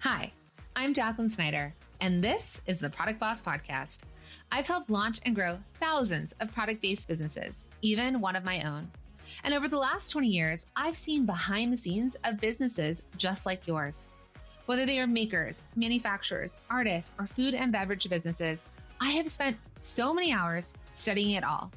Hi, I'm Jacqueline Snyder, and this is the Product Boss Podcast. I've helped launch and grow thousands of product-based businesses, even one of my own. And over the last 20 years, I've seen behind the scenes of businesses just like yours. Whether they are makers, manufacturers, artists, or food and beverage businesses, I have spent so many hours studying it all.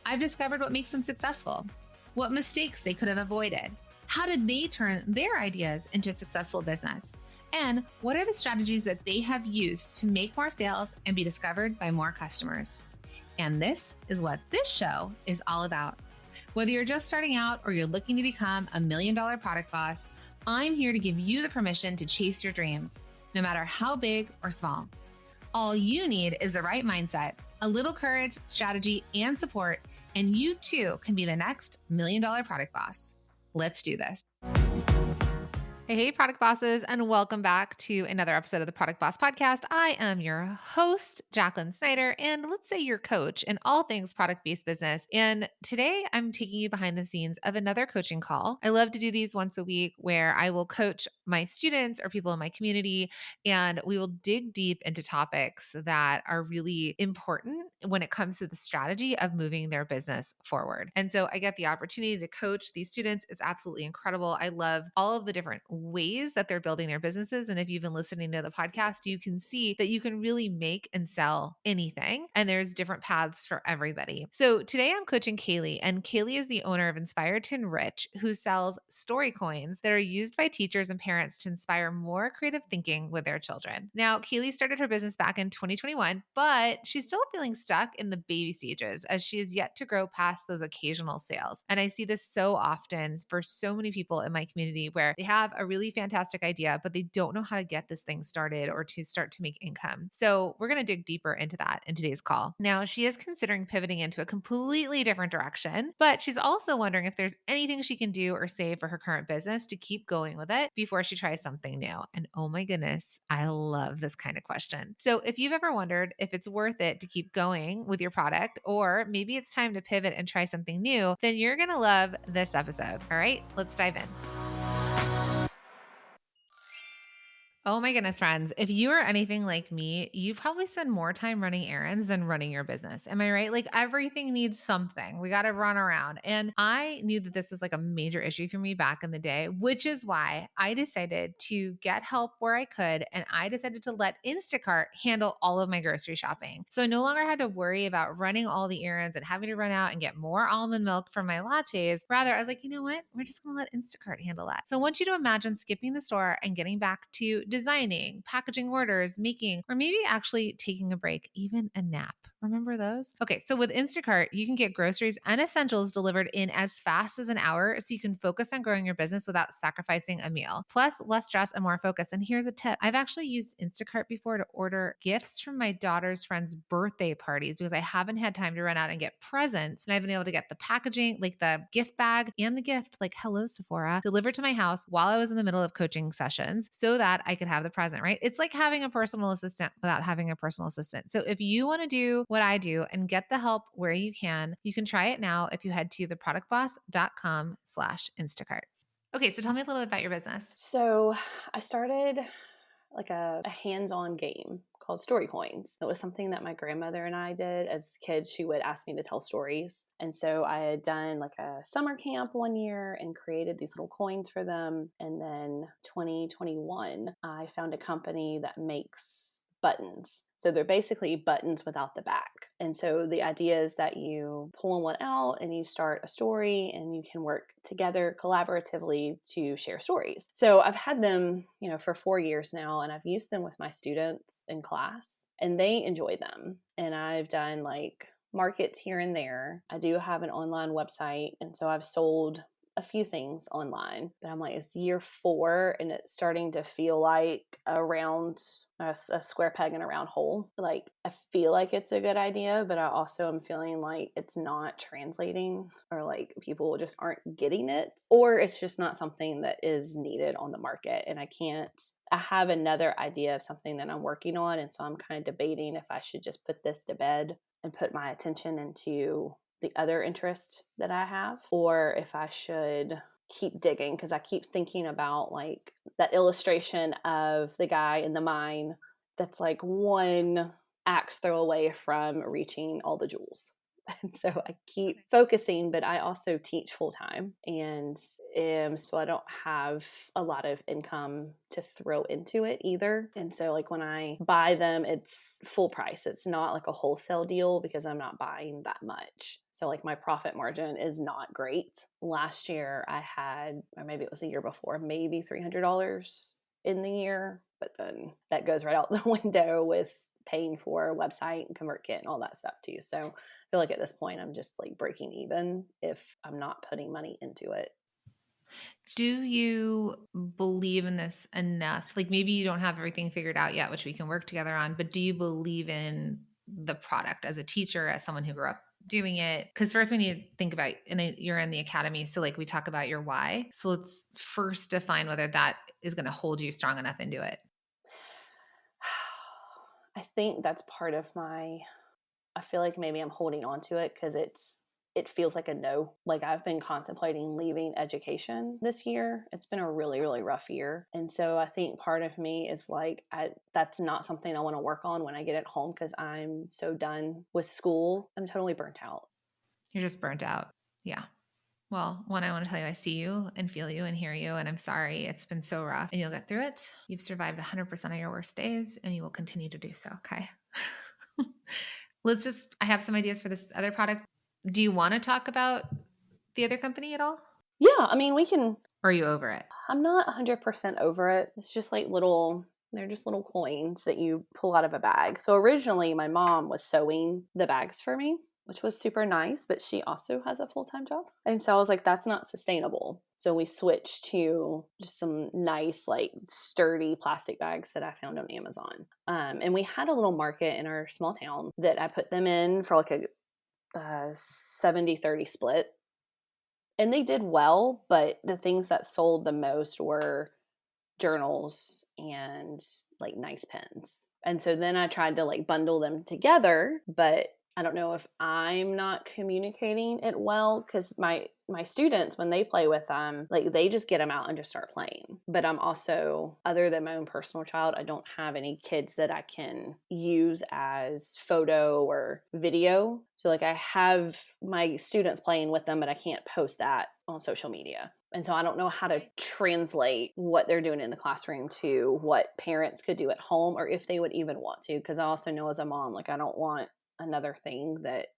I've discovered what makes them successful, what mistakes they could have avoided, how did they turn their ideas into a successful business, and what are the strategies that they have used to make more sales and be discovered by more customers. And this is what this show is all about. Whether you're just starting out or you're looking to become $1 million product boss, I'm here to give you the permission to chase your dreams, no matter how big or small. All you need is the right mindset, a little courage, strategy, and support, and you too can be the next $1 million product boss. Let's do this. Hey, product bosses, and welcome back to another episode of the Product Boss Podcast. I am your host, Jacqueline Snyder, and let's say your coach in all things product-based business. And today I'm taking you behind the scenes of another coaching call. I love to do these once a week where I will coach my students or people in my community, and we will dig deep into topics that are really important when it comes to the strategy of moving their business forward. And so I get the opportunity to coach these students. It's absolutely incredible. I love all of the different ways that they're building their businesses. And if you've been listening to the podcast, you can see that you can really make and sell anything. And there's different paths for everybody. So today I'm coaching Kayleigh, and Kayleigh is the owner of Inspired to Enrich, who sells story coins that are used by teachers and parents to inspire more creative thinking with their children. Now, Kayleigh started her business back in 2021, but she's still feeling stuck in the baby stages as she is yet to grow past those occasional sales. And I see this so often for so many people in my community where they have a really fantastic idea, but they don't know how to get this thing started or to start to make income. So we're going to dig deeper into that in today's call. Now, she is considering pivoting into a completely different direction, but she's also wondering if there's anything she can do or say for her current business to keep going with it before she tries something new. And oh my goodness, I love this kind of question. So if you've ever wondered if it's worth it to keep going with your product, or maybe it's time to pivot and try something new, then you're going to love this episode. All right, let's dive in. Oh my goodness, friends. If you are anything like me, you probably spend more time running errands than running your business. Am I right? Like everything needs something. We got to run around. And I knew that this was like a major issue for me back in the day, which is why I decided to get help where I could. And I decided to let Instacart handle all of my grocery shopping. So I no longer had to worry about running all the errands and having to run out and get more almond milk for my lattes. Rather, I was like, you know what? We're just going to let Instacart handle that. So I want you to imagine skipping the store and getting back to designing, packaging orders, making, or maybe actually taking a break, even a nap. Remember those? Okay, so with Instacart, you can get groceries and essentials delivered in as fast as an hour so you can focus on growing your business without sacrificing a meal. Plus, less stress and more focus. And here's a tip. I've actually used Instacart before to order gifts from my daughter's friends' birthday parties because I haven't had time to run out and get presents. And I've been able to get the packaging, like the gift bag and the gift, like hello Sephora, delivered to my house while I was in the middle of coaching sessions so that I could have the present, right? It's like having a personal assistant without having a personal assistant. So if you want to do what I do and get the help where you can try it now if you head to theproductboss.com/Instacart. Okay, so tell me a little bit about your business. So I started like a hands-on game called Story Coins. It was something that my grandmother and I did as kids. She would ask me to tell stories. And so I had done like a summer camp one year and created these little coins for them. And then 2021, I found a company that makes buttons. So they're basically buttons without the back. And so the idea is that you pull one out and you start a story and you can work together collaboratively to share stories. So I've had them, for 4 years now, and I've used them with my students in class and they enjoy them. And I've done like markets here and there. I do have an online website. And so I've sold a few things online, but I'm like, it's year 4 and it's starting to feel like a square peg in a round hole. Like I feel like it's a good idea, but I also am feeling like it's not translating, or like people just aren't getting it, or it's just not something that is needed on the market. And I have another idea of something that I'm working on. And so I'm kind of debating if I should just put this to bed and put my attention into the other interest that I have, or if I should keep digging because I keep thinking about like that illustration of the guy in the mine that's like one axe throw away from reaching all the jewels. And so I keep focusing, but I also teach full time. And so I don't have a lot of income to throw into it either. And so, like, when I buy them, it's full price. It's not like a wholesale deal because I'm not buying that much. So, like, my profit margin is not great. Last year, I had, or maybe it was the year before, maybe $300 in the year. But then that goes right out the window with paying for a website and ConvertKit and all that stuff too. So I feel like at this point I'm just like breaking even if I'm not putting money into it. Do you believe in this enough? Like maybe you don't have everything figured out yet, which we can work together on, but do you believe in the product as a teacher, as someone who grew up doing it? Because first we need to think about, and you're in the academy. So like we talk about your why. So let's first define whether that is going to hold you strong enough into it. I think that's part of I feel like maybe I'm holding on to it because it feels like a no. Like I've been contemplating leaving education this year. It's been a really, really rough year. And so I think part of me is like, that's not something I want to work on when I get at home because I'm so done with school. I'm totally burnt out. You're just burnt out. Yeah. Well, one, I want to tell you, I see you and feel you and hear you, and I'm sorry. It's been so rough, and you'll get through it. You've survived 100% of your worst days, and you will continue to do so. Okay. I have some ideas for this other product. Do you want to talk about the other company at all? Yeah. I mean, we can. Or are you over it? I'm not 100% over it. It's just like they're just little coins that you pull out of a bag. So originally, my mom was sewing the bags for me, which was super nice, but she also has a full time job. And so I was like, that's not sustainable. So we switched to just some nice, like sturdy plastic bags that I found on Amazon. And we had a little market in our small town that I put them in for like a 70-30 split. And they did well, but the things that sold the most were journals and like nice pens. And so then I tried to like bundle them together, but I don't know if I'm not communicating it well because my students, when they play with them, like they just get them out and just start playing. But I'm also, other than my own personal child, I don't have any kids that I can use as photo or video. So like I have my students playing with them, but I can't post that on social media. And so I don't know how to translate what they're doing in the classroom to what parents could do at home or if they would even want to. Because I also know as a mom, like I don't want another thing that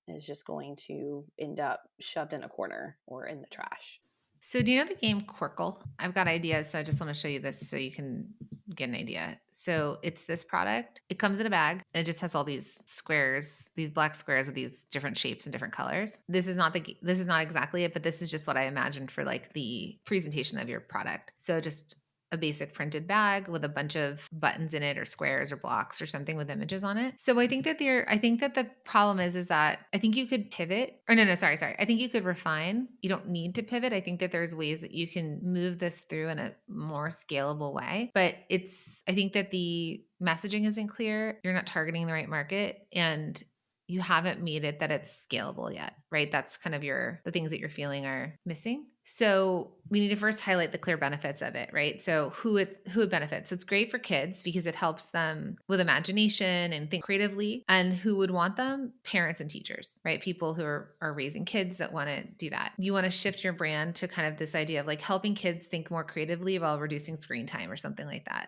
is just going to end up shoved in a corner or in the trash. So do you know the game Quirkle? I've got ideas, so I just want to show you this so you can get an idea. So it's this product. It comes in a bag. And it just has all these squares, these black squares with these different shapes and different colors. This is not exactly it, but this is just what I imagined for like the presentation of your product. So just a basic printed bag with a bunch of buttons in it or squares or blocks or something with images on it. So I think that the problem is that I think you could pivot or no, sorry. I think you could refine. You don't need to pivot. I think that there's ways that you can move this through in a more scalable way, but I think that the messaging isn't clear. You're not targeting the right market and you haven't made it that it's scalable yet, right? That's kind of the things that you're feeling are missing. So we need to first highlight the clear benefits of it, right? So who it benefits. So it's great for kids because it helps them with imagination and think creatively. And who would want them? Parents and teachers, right? People who are raising kids that want to do that. You want to shift your brand to kind of this idea of like helping kids think more creatively while reducing screen time or something like that.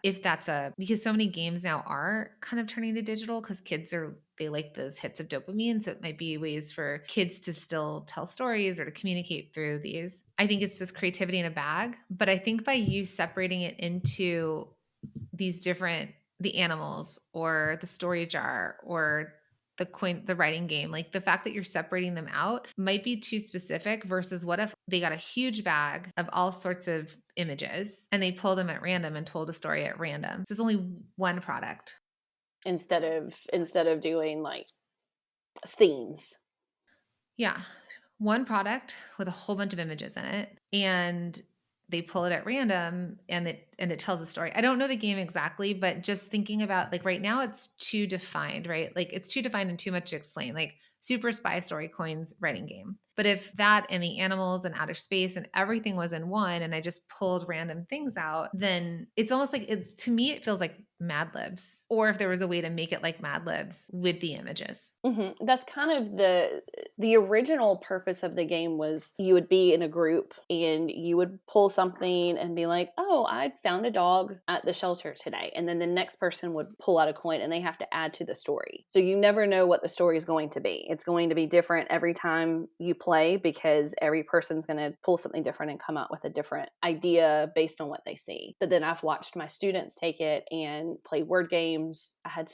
Because so many games now are kind of turning to digital because they like those hits of dopamine. So it might be ways for kids to still tell stories or to communicate through these. I think it's this creativity in a bag, but I think by you separating it into these the animals or the story jar or the writing game, like the fact that you're separating them out might be too specific versus what if they got a huge bag of all sorts of images and they pulled them at random and told a story at random. So it's only one product. Instead of doing like themes. Yeah. One product with a whole bunch of images in it and they pull it at random and it tells a story. I don't know the game exactly, but just thinking about like right now it's too defined, right? Like it's too defined and too much to explain. Like Super Spy Story Coins writing game. But if that and the animals and outer space and everything was in one and I just pulled random things out, then it's almost like to me, it feels like Mad Libs, or if there was a way to make it like Mad Libs with the images. That's kind of the original purpose of the game was you would be in a group and you would pull something and be like, oh, I found a dog at the shelter today. And then the next person would pull out a coin and they have to add to the story. So you never know what the story is going to be. It's going to be different every time you play because every person's going to pull something different and come out with a different idea based on what they see. But then I've watched my students take it and play word games. I had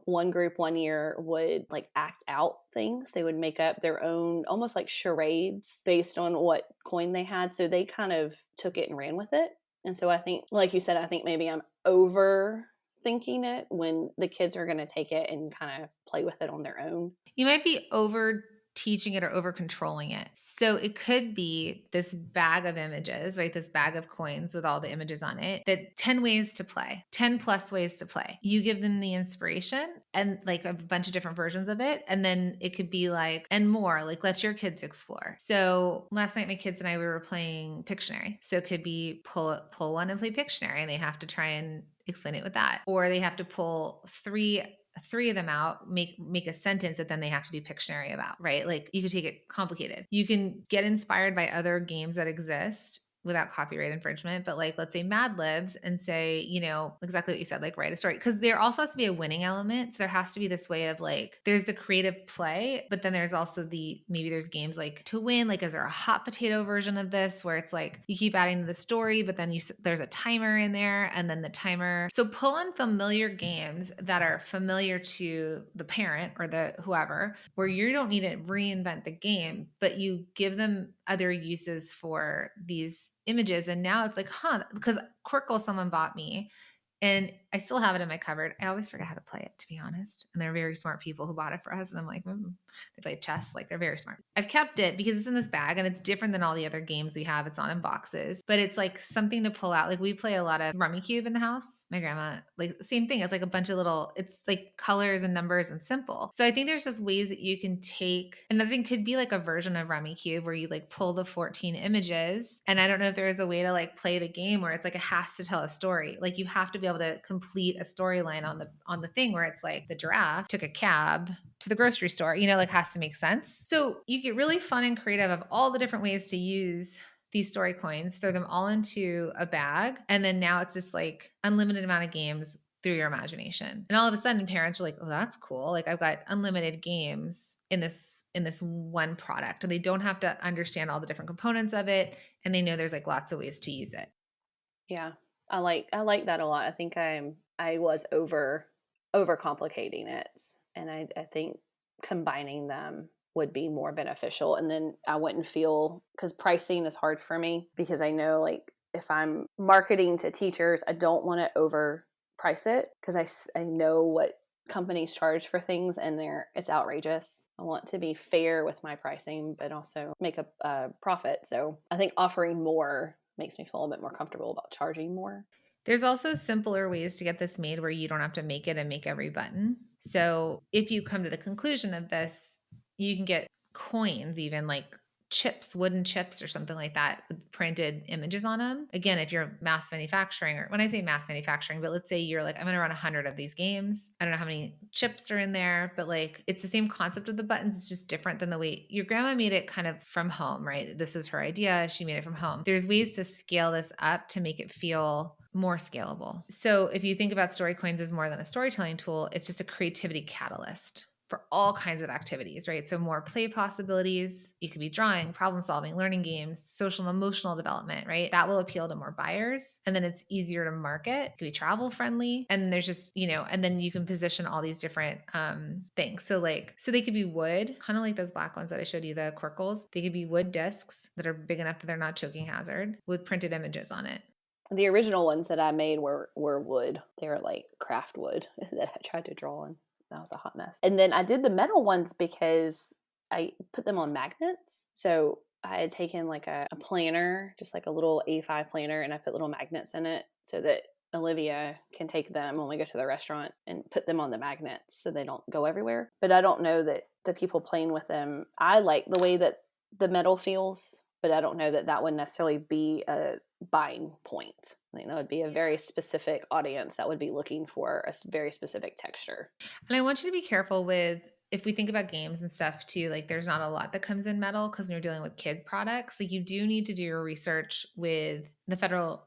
one group one year would like act out things. They would make up their own, almost like charades based on what coin they had. So they kind of took it and ran with it. And so I think, like you said, I think maybe I'm overthinking it when the kids are going to take it and kind of play with it on their own. You might be over teaching it or over controlling it. So it could be this bag of images, right? This bag of coins with all the images on it, that 10 ways to play, 10 plus ways to play. You give them the inspiration and like a bunch of different versions of it. And then it could be like, and more, like let your kids explore. So last night, my kids and I, we were playing Pictionary. So it could be pull one and play Pictionary, and they have to try and explain it with that. Or they have to pull three of them out, make a sentence that then they have to do Pictionary about, right? Like you could take it complicated. You can get inspired by other games that exist without copyright infringement, but like let's say Mad Libs and say, exactly what you said, like write a story, because there also has to be a winning element. So there has to be this way of like there's the creative play, but then there's also maybe there's games like to win, like is there a hot potato version of this where it's like you keep adding to the story, but then there's a timer in there, and then the timer. So pull on familiar games that are familiar to the parent or the whoever, where you don't need to reinvent the game, but you give them other uses for these images. And now it's like, because Quirkle someone bought me and I still have it in my cupboard. I always forget how to play it, to be honest. And they're very smart people who bought it for us. And I'm like, they play chess. Like they're very smart. I've kept it because it's in this bag and it's different than all the other games we have. It's not in boxes, but it's like something to pull out. Like we play a lot of Rummy Cube in the house. My grandma, like same thing. It's like a bunch of it's like colors and numbers and simple. So I think there's just ways that you can take, another thing could be like a version of Rummy Cube where you like pull the 14 images. And I don't know if there is a way to like play the game where it's like it has to tell a story. Like you have to be able to complete a storyline on the thing where it's like the giraffe took a cab to the grocery store, like has to make sense. So you get really fun and creative of all the different ways to use these story coins, throw them all into a bag. And then now it's just like unlimited amount of games through your imagination. And all of a sudden parents are like, oh, that's cool. Like I've got unlimited games in this one product, and they don't have to understand all the different components of it. And they know there's like lots of ways to use it. Yeah. I like that a lot. I think I was overcomplicating it. And I think combining them would be more beneficial. And then I wouldn't feel, because pricing is hard for me, because I know like if I'm marketing to teachers, I don't want to overprice it because I know what companies charge for things and it's outrageous. I want to be fair with my pricing, but also make a profit. So I think offering more makes me feel a bit more comfortable about charging more. There's also simpler ways to get this made where you don't have to make it and make every button. So if you come to the conclusion of this, you can get coins, even like chips, wooden chips or something like that with printed images on them. Again, if you're mass manufacturing, or when I say mass manufacturing, but let's say you're like, I'm going to run 100 of these games. I don't know how many chips are in there, but like it's the same concept of the buttons. It's just different than the way your grandma made it kind of from home, right? This was her idea. She made it from home. There's ways to scale this up to make it feel more scalable. So if you think about story coins as more than a storytelling tool, it's just a creativity catalyst for all kinds of activities, right? So more play possibilities. You could be drawing, problem solving, learning games, social and emotional development, right? That will appeal to more buyers. And then it's easier to market. It could be travel friendly. And there's just, and then you can position all these different things. So they could be wood, kind of like those black ones that I showed you, the Quirkles. They could be wood discs that are big enough that they're not choking hazard with printed images on it. The original ones that I made were wood. They were like craft wood that I tried to draw on. That was a hot mess. And then I did the metal ones because I put them on magnets. So I had taken like a planner, just like a little A5 planner, and I put little magnets in it so that Olivia can take them when we go to the restaurant and put them on the magnets so they don't go everywhere. But I don't know that the people playing with them, I like the way that the metal feels, but I don't know that that would necessarily be a buying point. I think that would be a very specific audience that would be looking for a very specific texture. And I want you to be careful with, if we think about games and stuff too, like there's not a lot that comes in metal because when you're dealing with kid products, like you do need to do your research with the Federal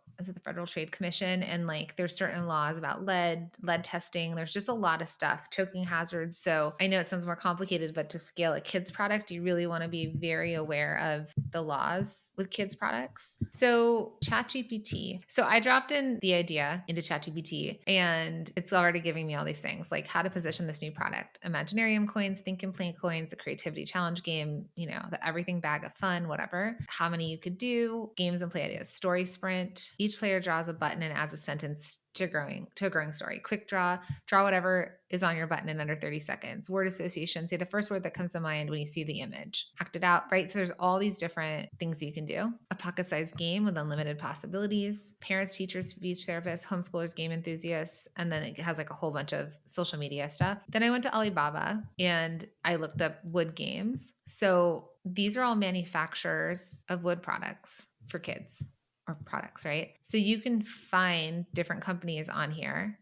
Trade Commission, and like there's certain laws about lead testing. There's just a lot of stuff, choking hazards. So I know it sounds more complicated, but to scale a kids product, you really want to be very aware of the laws with kids products. So ChatGPT. So I dropped in the idea into ChatGPT and it's already giving me all these things like how to position this new product, Imaginarium coins, Think and Play coins, the creativity challenge game, the everything bag of fun, whatever, how many you could do, games and play ideas, story sprint. Each player draws a button and adds a sentence to a growing story. Quick draw whatever is on your button in under 30 seconds. Word association, say the first word that comes to mind when you see the image. Act it out, right? So there's all these different things you can do. A pocket-sized game with unlimited possibilities. Parents, teachers, speech therapists, homeschoolers, game enthusiasts, and then it has like a whole bunch of social media stuff. Then I went to Alibaba and I looked up wood games. So these are all manufacturers of wood products for kids. Or products, right? So you can find different companies on here.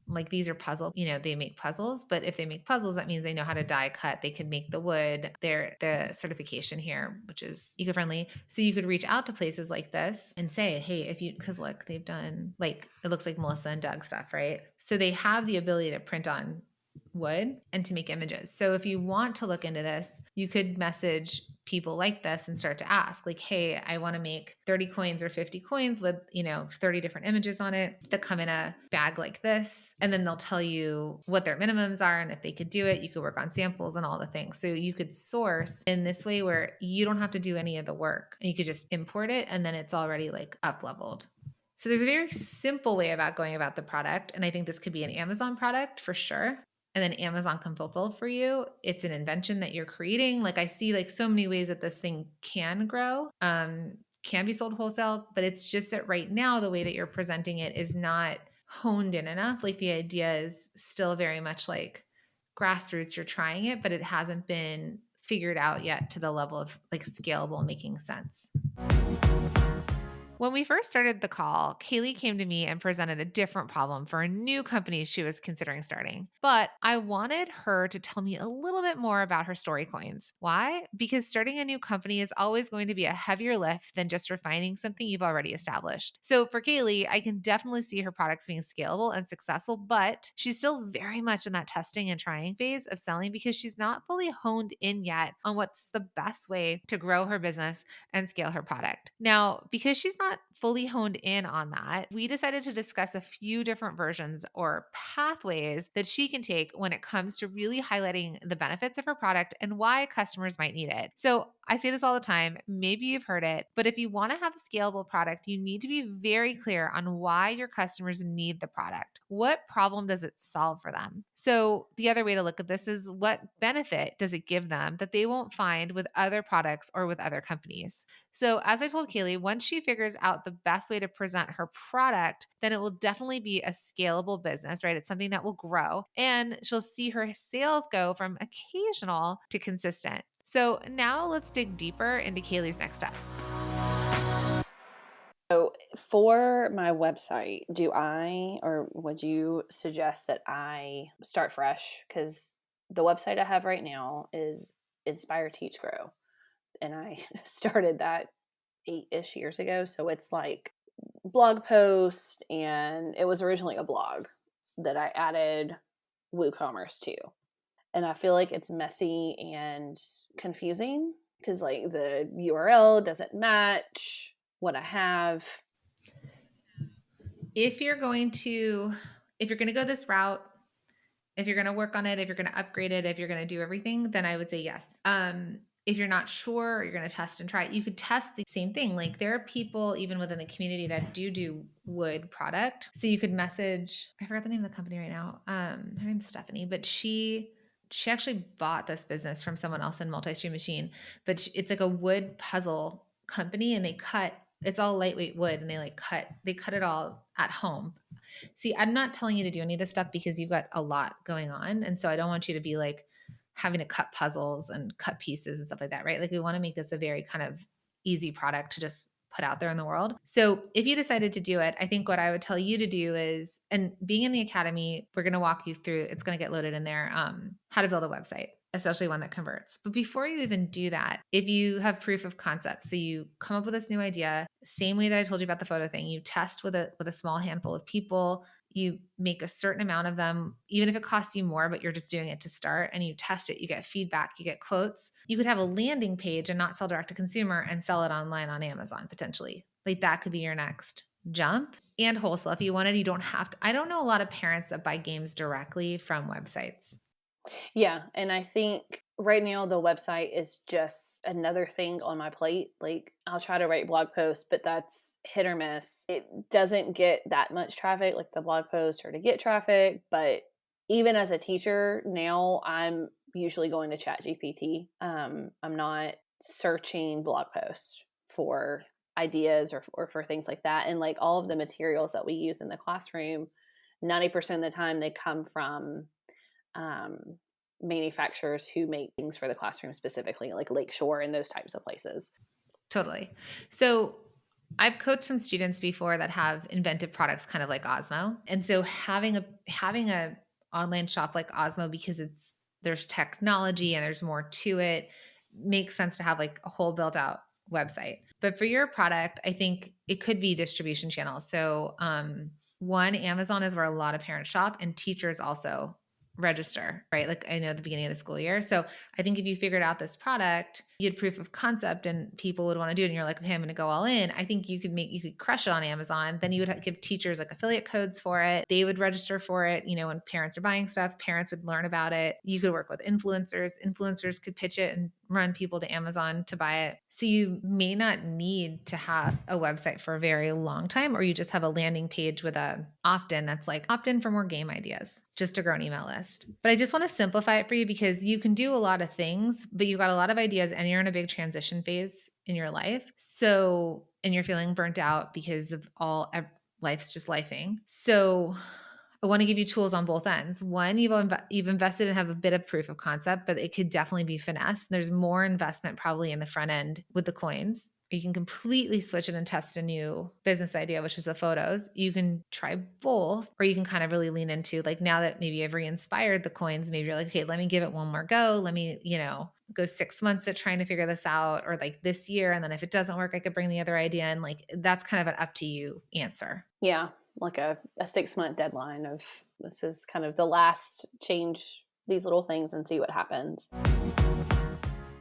Like these are puzzle, they make puzzles, but if they make puzzles, that means they know how to die cut. They can make the wood. They're the certification here, which is eco-friendly. So you could reach out to places like this and say, hey, because look, they've done like, it looks like Melissa and Doug stuff, right? So they have the ability to print on wood and to make images. So if you want to look into this, you could message people like this and start to ask like, hey, I want to make 30 coins or 50 coins with, 30 different images on it that come in a bag like this. And then they'll tell you what their minimums are. And if they could do it, you could work on samples and all the things. So you could source in this way where you don't have to do any of the work and you could just import it. And then it's already like up leveled. So there's a very simple way about going about the product. And I think this could be an Amazon product for sure. And then Amazon can fulfill for you. It's an invention that you're creating. Like I see like so many ways that this thing can grow, can be sold wholesale, but it's just that right now, the way that you're presenting it is not honed in enough. Like the idea is still very much like grassroots, you're trying it, but it hasn't been figured out yet to the level of like scalable, making sense. When we first started the call, Kayleigh came to me and presented a different problem for a new company she was considering starting. But I wanted her to tell me a little bit more about her story coins. Why? Because starting a new company is always going to be a heavier lift than just refining something you've already established. So for Kayleigh, I can definitely see her products being scalable and successful, but she's still very much in that testing and trying phase of selling because she's not fully honed in yet on what's the best way to grow her business and scale her product. Now, because she's not fully honed in on that, we decided to discuss a few different versions or pathways that she can take when it comes to really highlighting the benefits of her product and why customers might need it. So I say this all the time, maybe you've heard it, but if you want to have a scalable product, you need to be very clear on why your customers need the product. What problem does it solve for them? So the other way to look at this is what benefit does it give them that they won't find with other products or with other companies? So as I told Kayleigh, once she figures out the best way to present her product, then it will definitely be a scalable business, right? It's something that will grow and she'll see her sales go from occasional to consistent. So now let's dig deeper into Kayleigh's next steps. So for my website, would you suggest that I start fresh? Because the website I have right now is Inspire Teach Grow. And I started that 8-ish years ago. So it's like blog post, and it was originally a blog that I added WooCommerce to. And I feel like it's messy and confusing because like the URL doesn't match what I have. If you're going to go this route, if you're going to work on it, if you're going to upgrade it, if you're going to do everything, then I would say yes. If you're not sure, or you're going to test and try it, you could test the same thing. Like there are people even within the community that do wood product. So you could message, I forgot the name of the company right now. Her name's Stephanie, but she actually bought this business from someone else in Multi-Stream Machine, but it's like a wood puzzle company and it's all lightweight wood and they cut it all at home. See, I'm not telling you to do any of this stuff because you've got a lot going on. And so I don't want you to be like having to cut puzzles and cut pieces and stuff like that, right? Like we want to make this a very kind of easy product to just put out there in the world. So if you decided to do it, I think what I would tell you to do is, and being in the academy, we're going to walk you through, it's going to get loaded in there, how to build a website, especially one that converts. But before you even do that, if you have proof of concept, so you come up with this new idea, same way that I told you about the photo thing, you test with a small handful of people, you make a certain amount of them, even if it costs you more, but you're just doing it to start, and you test it, you get feedback, you get quotes. You could have a landing page and not sell direct to consumer and sell it online on Amazon potentially. Like that could be your next jump. And wholesale if you wanted. You don't have to. I don't know a lot of parents that buy games directly from websites. Yeah, and I think right now the website is just another thing on my plate. Like I'll try to write blog posts, but that's hit or miss. It doesn't get that much traffic like the blog posts or to get traffic, but even as a teacher now I'm usually going to chat GPT. I'm not searching blog posts for ideas or for things like that. And like all of the materials that we use in the classroom, 90% of the time they come from um, manufacturers who make things for the classroom specifically, like Lakeshore and those types of places. Totally. So I've coached some students before that have inventive products kind of like Osmo. And so having a online shop like Osmo, because there's technology and there's more to it, makes sense to have like a whole built out website. But for your product, I think it could be distribution channels. So one, Amazon is where a lot of parents shop, and teachers also register, right? Like I know at the beginning of the school year. So I think if you figured out this product, you had proof of concept and people would want to do it, and you're like, okay, I'm going to go all in. I think you could crush it on Amazon. Then you would give teachers like affiliate codes for it. They would register for it. You know, when parents are buying stuff, parents would learn about it. You could work with influencers. Influencers could pitch it and run people to Amazon to buy it. So you may not need to have a website for a very long time, or you just have a landing page with a opt-in that's like opt-in for more game ideas, just to grow an email list. But I just want to simplify it for you because you can do a lot of things, but you've got a lot of ideas and you're in a big transition phase in your life. So, and you're feeling burnt out because of life's just lifing. So I want to give you tools on both ends. One, you've invested and have a bit of proof of concept, but it could definitely be finessed. There's more investment probably in the front end with the coins. You can completely switch it and test a new business idea, which is the photos. You can try both, or you can kind of really lean into like now that maybe I've re-inspired the coins, maybe you're like, okay, let me give it one more go. Let me, go 6 months at trying to figure this out, or like this year. And then if it doesn't work, I could bring the other idea in. Like that's kind of an up to you answer. Yeah, like a 6-month deadline of this is kind of the last change these little things and see what happens.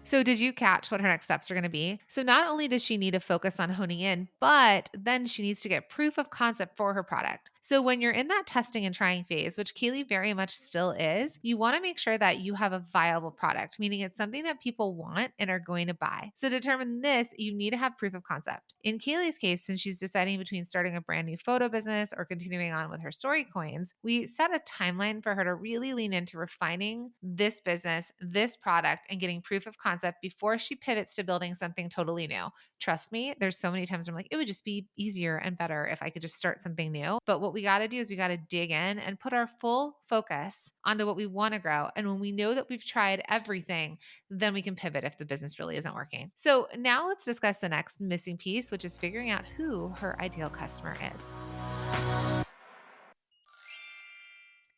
So did you catch what her next steps are going to be? So not only does she need to focus on honing in, but then she needs to get proof of concept for her product. So when you're in that testing and trying phase, which Kayleigh very much still is, you want to make sure that you have a viable product, meaning it's something that people want and are going to buy. So to determine this, you need to have proof of concept. In Kayleigh's case, since she's deciding between starting a brand new photo business or continuing on with her story coins, we set a timeline for her to really lean into refining this business, this product, and getting proof of concept before she pivots to building something totally new. Trust me, there's so many times where I'm like, it would just be easier and better if I could just start something new. But what we got to do is we got to dig in and put our full focus onto what we want to grow. And when we know that we've tried everything, then we can pivot if the business really isn't working. So now let's discuss the next missing piece, which is figuring out who her ideal customer is.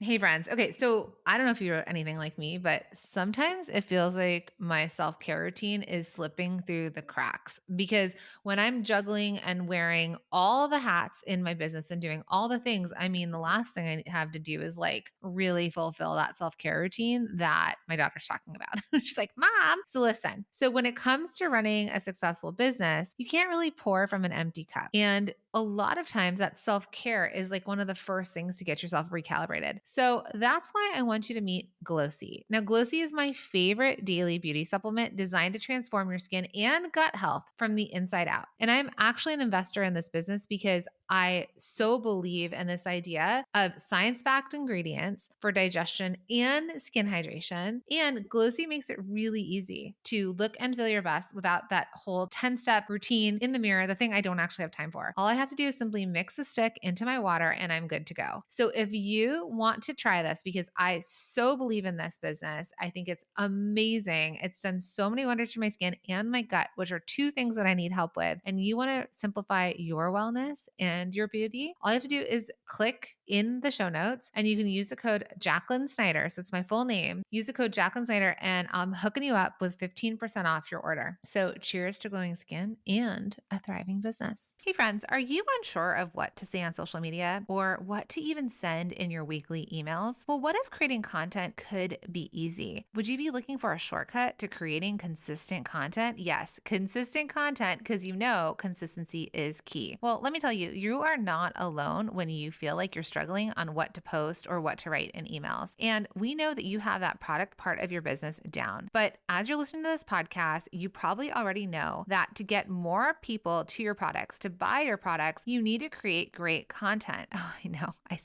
Hey friends. Okay, so I don't know if you're anything like me, but sometimes it feels like my self-care routine is slipping through the cracks because when I'm juggling and wearing all the hats in my business and doing all the things, I mean, the last thing I have to do is like really fulfill that self-care routine that my daughter's talking about. She's like, "Mom." So listen. So when it comes to running a successful business, you can't really pour from an empty cup. And a lot of times that self-care is like one of the first things to get yourself recalibrated. So that's why I want you to meet Glossy. Now, Glossy is my favorite daily beauty supplement designed to transform your skin and gut health from the inside out. And I'm actually an investor in this business because I so believe in this idea of science-backed ingredients for digestion and skin hydration. And Glossy makes it really easy to look and feel your best without that whole 10-step routine in the mirror, the thing I don't actually have time for. All I have to do is simply mix a stick into my water and I'm good to go. So if you want to try this, because I so believe in this business, I think it's amazing. It's done so many wonders for my skin and my gut, which are two things that I need help with. And you want to simplify your wellness and your beauty, all you have to do is click in the show notes and you can use the code Jacqueline Snyder. So it's my full name. Use the code Jacqueline Snyder and I'm hooking you up with 15% off your order. So cheers to glowing skin and a thriving business. Hey friends, are you unsure of what to say on social media or what to even send in your weekly emails? Well, what if creating content could be easy? Would you be looking for a shortcut to creating consistent content? Yes, consistent content, because you know consistency is key. Well, let me tell you, you are not alone when you feel like you're struggling on what to post or what to write in emails. And we know that you have that product part of your business down. But as you're listening to this podcast, you probably already know that to get more people to your products, to buy your products, you need to create great content. Oh, I know. I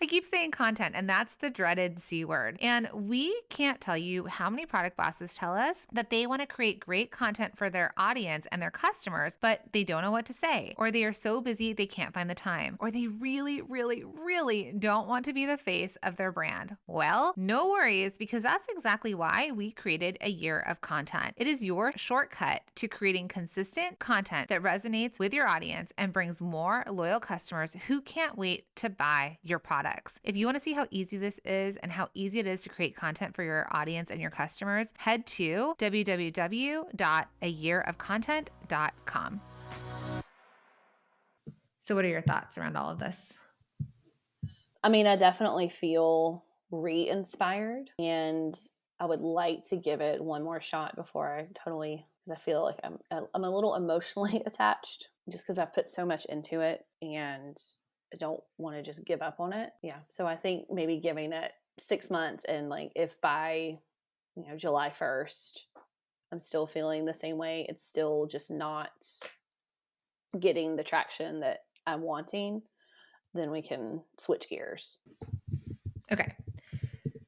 keep saying content, and that's the dreaded C word. And we can't tell you how many product bosses tell us that they want to create great content for their audience and their customers, but they don't know what to say, or they are so busy they can't find the time, or they really, really, really don't want to be the face of their brand. Well, no worries, because that's exactly why we created a year of content. It is your shortcut to creating consistent content that resonates with your audience and brings more loyal customers who can't wait to buy your products. If you want to see how easy this is and how easy it is to create content for your audience and your customers, head to www.ayearofcontent.com. So what are your thoughts around all of this? I mean, I definitely feel re-inspired, and I would like to give it one more shot before I totally, because I feel like I'm a little emotionally attached just because I put so much into it and I don't want to just give up on it. Yeah. So I think maybe giving it 6 months, and like if by, July 1st, I'm still feeling the same way, it's still just not getting the traction that I'm wanting, then we can switch gears. Okay.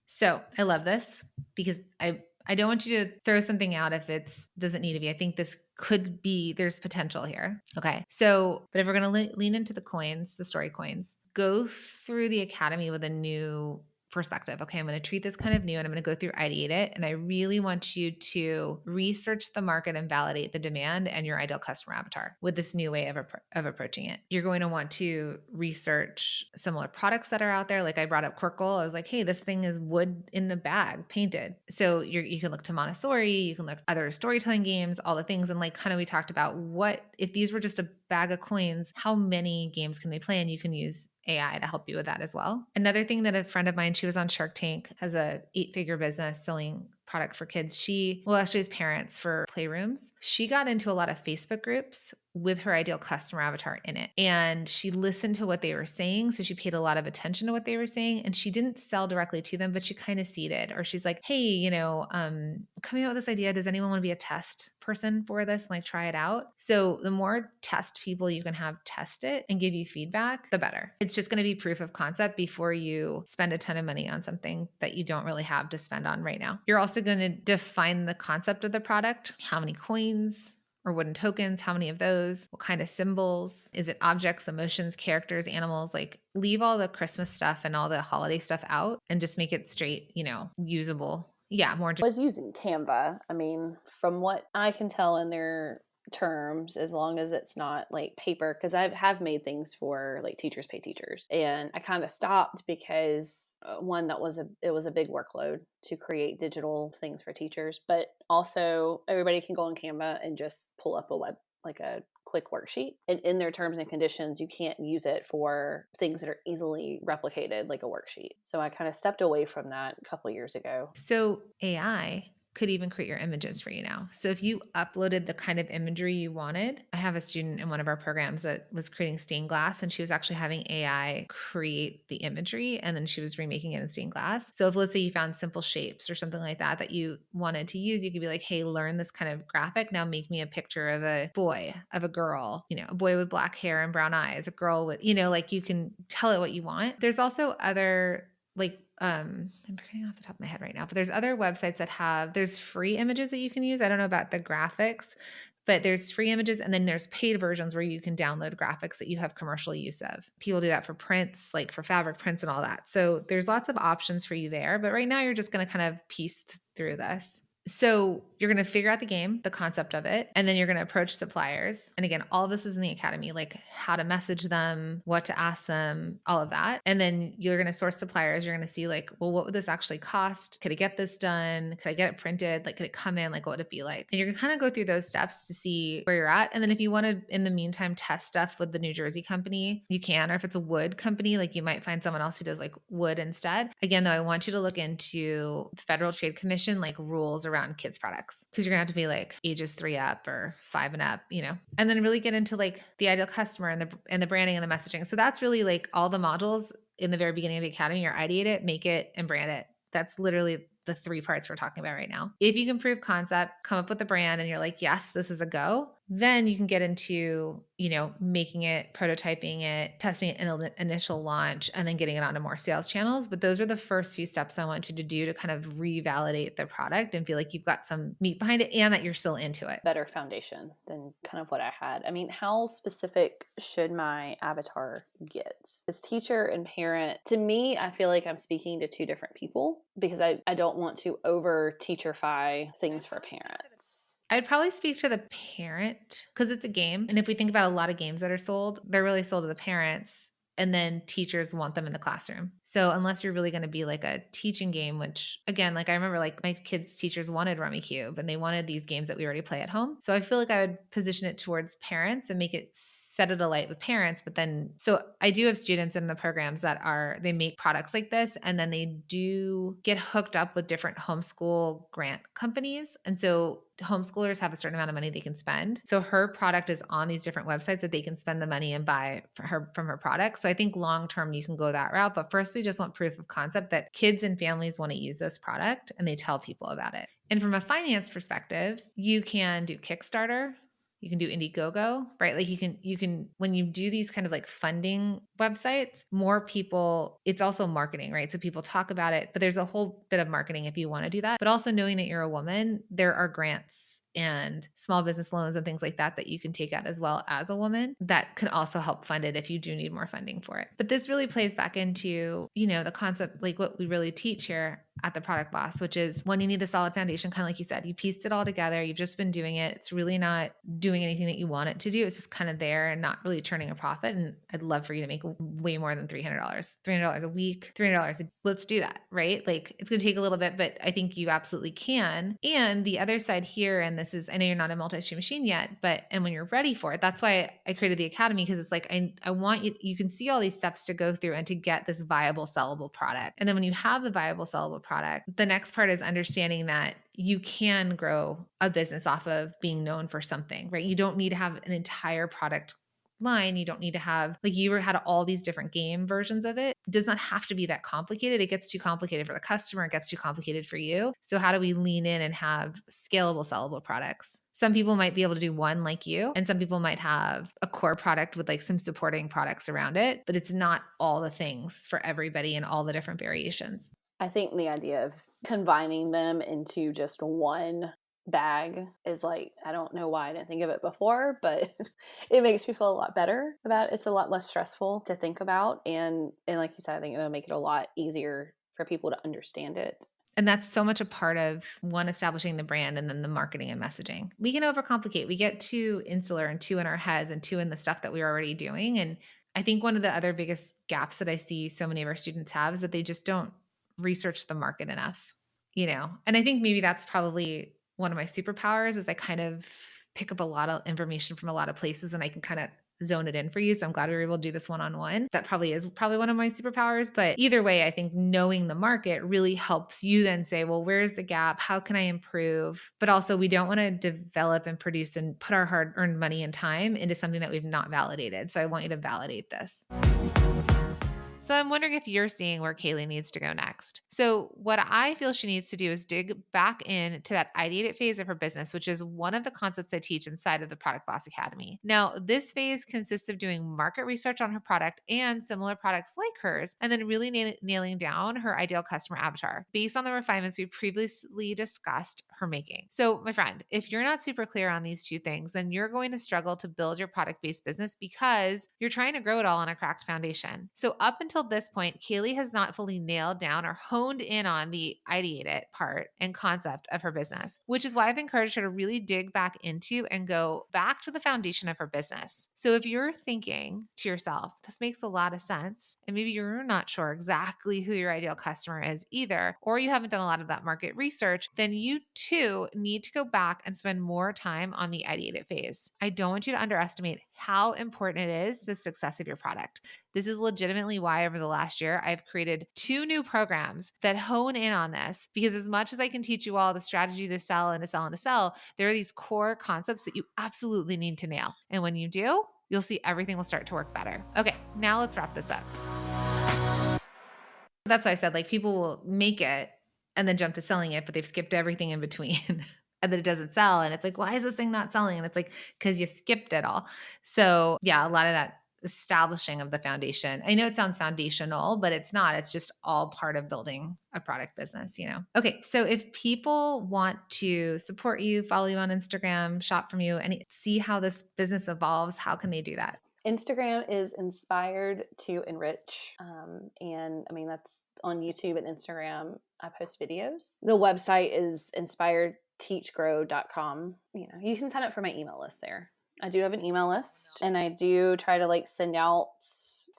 So I love this because I don't want you to throw something out if it doesn't need to be. I think this could be, there's potential here. Okay. So, but if we're going to lean into the coins, the story coins, go through the academy with a new perspective. Okay, I'm going to treat this kind of new and I'm going to go through ideate it. And I really want you to research the market and validate the demand and your ideal customer avatar with this new way of approaching it. You're going to want to research similar products that are out there. Like I brought up Quirkle. I was like, hey, this thing is wood in a bag painted. So you can look to Montessori, you can look at other storytelling games, all the things. And like kind of we talked about what if these were just a bag of coins, how many games can they play? And you can use AI to help you with that as well. Another thing that a friend of mine, she was on Shark Tank, has a 8-figure business selling product for kids. She has parents for playrooms. She got into a lot of Facebook groups with her ideal customer avatar in it. And she listened to what they were saying. So she paid a lot of attention to what they were saying. And she didn't sell directly to them, but she kind of seeded, or she's like, hey, coming out with this idea. Does anyone want to be a test person for this and like try it out? So the more test people you can have test it and give you feedback, the better. It's just going to be proof of concept before you spend a ton of money on something that you don't really have to spend on right now. You're also going to define the concept of the product. How many coins or wooden tokens? How many of those? What kind of symbols? Is it objects, emotions, characters, animals? Like leave all the Christmas stuff and all the holiday stuff out and just make it straight, usable. Yeah, more. I was using Canva. I mean, from what I can tell in their terms, as long as it's not like paper, because I have made things for like Teachers Pay Teachers, and I kind of stopped because one, it was a big workload to create digital things for teachers, but also everybody can go on Canva and just pull up a quick worksheet, and in their terms and conditions you can't use it for things that are easily replicated like a worksheet. So I kind of stepped away from that a couple years ago. So AI could even create your images for you now. So if you uploaded the kind of imagery you wanted, I have a student in one of our programs that was creating stained glass, and she was actually having AI create the imagery, and then she was remaking it in stained glass. So if, let's say, you found simple shapes or something like that you wanted to use, you could be like, hey, learn this kind of graphic. Now make me a picture of a boy, of a girl, a boy with black hair and brown eyes, a girl with, like you can tell it what you want. There's also other I'm forgetting off the top of my head right now, but there's other websites that there's free images that you can use. I don't know about the graphics, but there's free images, and then there's paid versions where you can download graphics that you have commercial use of. People do that for prints, like for fabric prints and all that. So there's lots of options for you there, but right now you're just going to kind of piece through this. So you're going to figure out the game, the concept of it, and then you're going to approach suppliers. And again, all of this is in the academy, like how to message them, what to ask them, all of that. And then you're going to source suppliers. You're going to see like, well, what would this actually cost? Could I get this done? Could I get it printed? Like, could it come in? Like, what would it be like? And you're going to kind of go through those steps to see where you're at. And then if you want to, in the meantime, test stuff with the New Jersey company, you can. Or if it's a wood company, like you might find someone else who does like wood instead. Again, though, I want you to look into the Federal Trade Commission, like rules around kids products, because you're gonna have to be like ages 3 up or 5 and up, and then really get into like the ideal customer and the branding and the messaging. So that's really like all the modules in the very beginning of the academy are ideate it, make it, and brand it. That's literally the 3 parts we're talking about right now. If you can prove concept, come up with a brand, and you're like, yes, this is a go, then you can get into, making it, prototyping it, testing it in an initial launch, and then getting it onto more sales channels. But those are the first few steps I want you to do to kind of revalidate the product and feel like you've got some meat behind it and that you're still into it. Better foundation than kind of what I had. I mean, how specific should my avatar get? As teacher and parent, to me, I feel like I'm speaking to 2 different people because I don't want to over teacherify things for parents. I'd probably speak to the parent because it's a game. And if we think about a lot of games that are sold, they're really sold to the parents, and then teachers want them in the classroom. So unless you're really going to be like a teaching game, which again, like I remember like my kids' teachers wanted Rummy Cube and they wanted these games that we already play at home. So I feel like I would position it towards parents and make it set it alight with parents. But then, so I do have students in the programs they make products like this, and then they do get hooked up with different homeschool grant companies. And so homeschoolers have a certain amount of money they can spend. So her product is on these different websites that they can spend the money and buy from her product. So I think long-term you can go that route. But first, we just want proof of concept that kids and families want to use this product and they tell people about it. And from a finance perspective, you can do Kickstarter. You can do Indiegogo, right? Like you can, when you do these kind of like funding websites, more people, it's also marketing, right? So people talk about it, but there's a whole bit of marketing if you want to do that. But also knowing that you're a woman, there are grants and small business loans and things like that you can take out as well as a woman that can also help fund it if you do need more funding for it. But this really plays back into, the concept, like what we really teach here at the Product Boss, which is when you need the solid foundation, kind of like you said, you pieced it all together. You've just been doing it. It's really not doing anything that you want it to do. It's just kind of there and not really turning a profit. And I'd love for you to make way more than $300, $300 a week, $300. Let's do that, right? Like it's going to take a little bit, but I think you absolutely can. And the other side here, and this is, I know you're not a multi-stream machine yet, and when you're ready for it, that's why I created the Academy, because it's like, I want you can see all these steps to go through and to get this viable, sellable product. And then when you have the viable, sellable product, the next part is understanding that you can grow a business off of being known for something, right? You don't need to have an entire product line. You don't need to have, like, you had all these different game versions of it. It does not have to be that complicated. It gets too complicated for the customer. It gets too complicated for you. So how do we lean in and have scalable, sellable products? Some people might be able to do one like you, and some people might have a core product with like some supporting products around it, but it's not all the things for everybody and all the different variations. I think the idea of combining them into just one bag is like, I don't know why I didn't think of it before, but it makes me feel a lot better about it. It's a lot less stressful to think about. And like you said, I think it'll make it a lot easier for people to understand it. And that's so much a part of one, establishing the brand, and then the marketing and messaging. We can overcomplicate. We get too insular and too in our heads and too in the stuff that we're already doing. And I think one of the other biggest gaps that I see so many of our students have is that they just don't research the market enough, And I think maybe that's probably one of my superpowers is I kind of pick up a lot of information from a lot of places, and I can kind of zone it in for you. So I'm glad we were able to do this one-on-one. That probably is one of my superpowers. But either way, I think knowing the market really helps you then say, well, where's the gap? How can I improve? But also we don't want to develop and produce and put our hard-earned money and time into something that we've not validated. So I want you to validate this. So I'm wondering if you're seeing where Kayleigh needs to go next. So what I feel she needs to do is dig back into that ideated phase of her business, which is one of the concepts I teach inside of the Product Boss Academy. Now, this phase consists of doing market research on her product and similar products like hers, and then really nailing down her ideal customer avatar based on the refinements we previously discussed her making. So my friend, if you're not super clear on these two things, then you're going to struggle to build your product-based business because you're trying to grow it all on a cracked foundation. So up until this point, Kayleigh has not fully nailed down or honed in on the ideated part and concept of her business, which is why I've encouraged her to really dig back into and go back to the foundation of her business. So if you're thinking to yourself, this makes a lot of sense, and maybe you're not sure exactly who your ideal customer is either, or you haven't done a lot of that market research, then you too need to go back and spend more time on the ideated phase. I don't want you to underestimate how important it is to the success of your product. This is legitimately why over the last year, I've created 2 new programs that hone in on this, because as much as I can teach you all the strategy to sell and to sell and to sell, there are these core concepts that you absolutely need to nail. And when you do, you'll see everything will start to work better. Okay, now let's wrap this up. That's why I said, like, people will make it and then jump to selling it, but they've skipped everything in between. And then it doesn't sell. And it's like, why is this thing not selling? And it's like, because you skipped it all. So yeah, a lot of that establishing of the foundation. I know it sounds foundational, but it's not. It's just all part of building a product business, you know? Okay. So if people want to support you, follow you on Instagram, shop from you, and see how this business evolves, how can they do that? Instagram is inspired to Enrich. And I mean, that's on YouTube and Instagram. I post videos. The website is inspiredteachgrow.com. You know, you can sign up for my email list there. I do have an email list, and I do try to like send out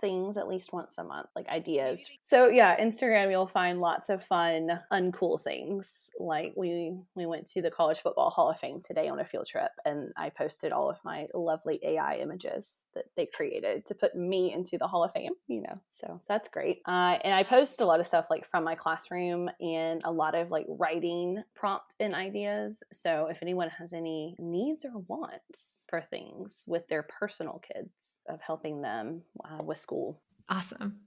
things at least once a month, like ideas. So yeah, Instagram, you'll find lots of fun, uncool things. Like we went to the College Football Hall of Fame today on a field trip, and I posted all of my lovely AI images that they created to put me into the Hall of Fame, you know, so that's great. And I post a lot of stuff like from my classroom and a lot of like writing prompt and ideas. So if anyone has any needs or wants for things with their personal kids, of helping them with school. Awesome.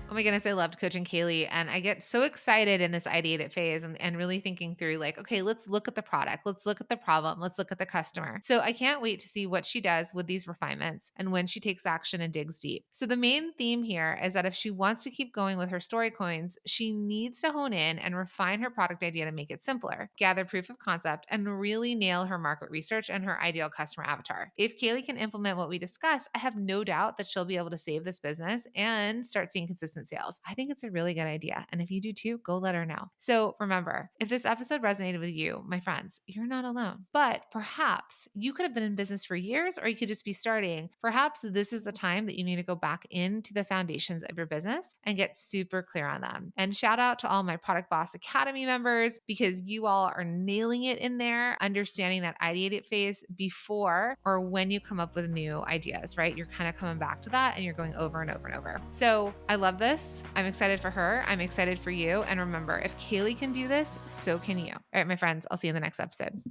Oh my goodness, I loved coaching Kayleigh, and I get so excited in this ideated phase and really thinking through like, okay, let's look at the product. Let's look at the problem. Let's look at the customer. So I can't wait to see what she does with these refinements and when she takes action and digs deep. So the main theme here is that if she wants to keep going with her story coins, she needs to hone in and refine her product idea to make it simpler, gather proof of concept, and really nail her market research and her ideal customer avatar. If Kayleigh can implement what we discussed, I have no doubt that she'll be able to save this business and start seeing consistent sales. I think it's a really good idea. And if you do too, go let her know. So remember, if this episode resonated with you, my friends, you're not alone. But perhaps you could have been in business for years, or you could just be starting. Perhaps this is the time that you need to go back into the foundations of your business and get super clear on them. And shout out to all my Product Boss Academy members, because you all are nailing it in there, understanding that ideated phase before or when you come up with new ideas, right? You're kind of coming back to that and you're going over and over and over. So I love this. I'm excited for her. I'm excited for you. And remember, if Kayleigh can do this, so can you. All right, my friends, I'll see you in the next episode.